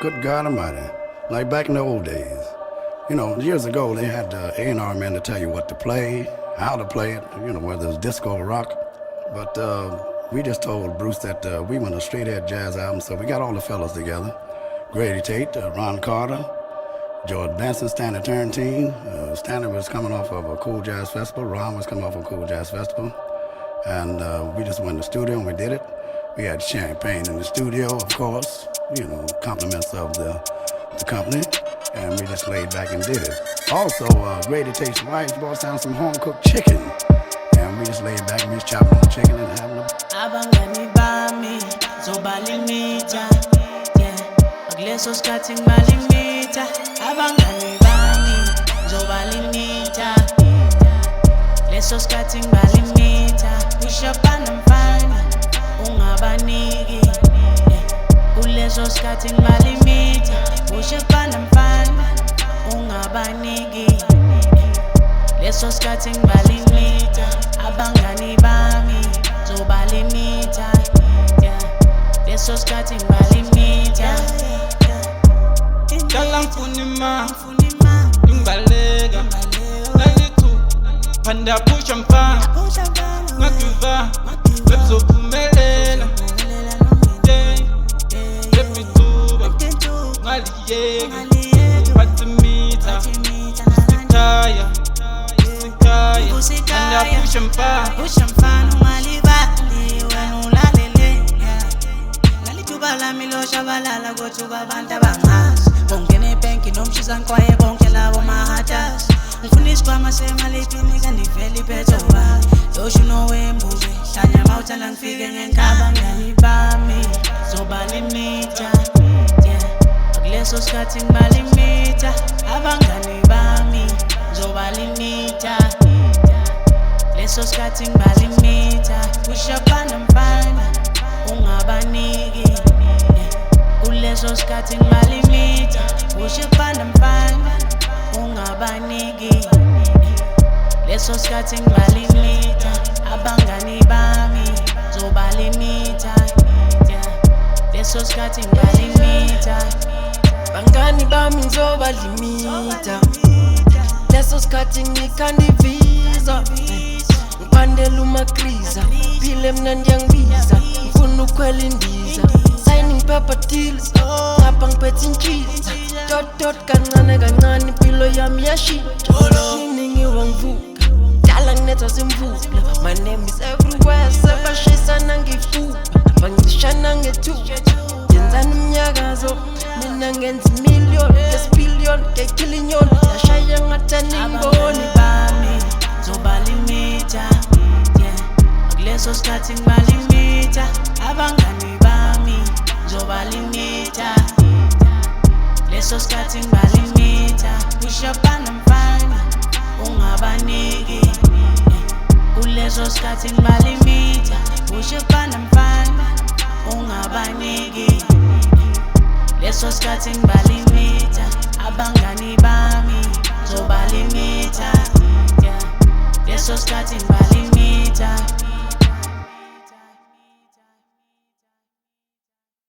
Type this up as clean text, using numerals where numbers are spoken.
Good God Almighty. Like back in the old days. You know, years ago they had A&R men to tell you what to play, how to play it, you know, whether it's disco or rock. But we just told Bruce that we want a straight-ahead jazz album, so we got all the fellas together. Grady Tate, Ron Carter, George Benson, Stanley Turrentine. Stanley was coming off of a Cool Jazz Festival. Ron was coming off of a Cool Jazz Festival. And we just went in the studio and we did it. We had champagne in the studio, of course, you know, compliments of the company. And we just laid back and did it. Also, Grady Tate's wife brought down some home-cooked chicken. And we just laid back and we just chopping on the chicken and having a... Abangani bami, zobalimita, yeah. Aglesos cutting malimita. Abangani bami, zobalimita, lesos cutting malimita. Push up and I'm fine, ungabanigi, yeah. Ulesos cutting malimita. Push up and I'm fine, ungabanigi, yeah. Lesos cutting malimita. Abangani bami, zobalimita, yeah. Lesos cutting malimita. Dalang funima, imbalega, lalitu, panda pushampa, ngakiva, webso pumelela, yepituba, ngaliyega, patimita, sikaya, panda pushampa, Nungalibali, wenulalele, ngalituba lamilo shabalala gotuba banta bangas. Bongene penki nomshizan kwaye bonke labo mahatas. Ngifundiswa kwamasema lepini kaniveli petoba. Yoshu nowe mbuze, hlanya mauta langifike ngenkaba. Ngani bami, zobalimita, yeah. Akuleso skhathi ngibalimita. Abangani bami, zobalimita, leso skhathi ngibalimita. Push up and I'm fine, ungabaniki, yeah. Uleso skhathi ngibalimita. Push up and I'm fine, ungabaniki, yeah. Leso skhathi ngibalimita. Abangani bami, zobalimita, yeah. Leso skhathi ngibalimita. Bangani bami zobalimita. Leso skhathi ngikandivisa. Ngipandela umakriza, phile mna ndiyangibiza. Ngifuna ukhwela indiza, signing paper deals, ngapha ngiphethe intshiza. Dot kancane kancane impilo yami yashintsha. Ningi wangivuka, dala nginethwa simvula. My name is everywhere, sebashayisana ngifupha. Bangishana ngethuba, yenzani umnyakazo, mina ngenza million, billion, ngekhillion. Yashaya ngathani imboni bami, zobalimita, yeah. Akuleso skhathi ngibalimita. Abangani bami, zobalimita, leso skhathi ngibalimita. Push up and I'm fine, ungabaniki, yeah. Uleso skhathi ngibalimita. Push up and I'm fine, ungabaniki, yeah. Leso skhathi ngibalimita.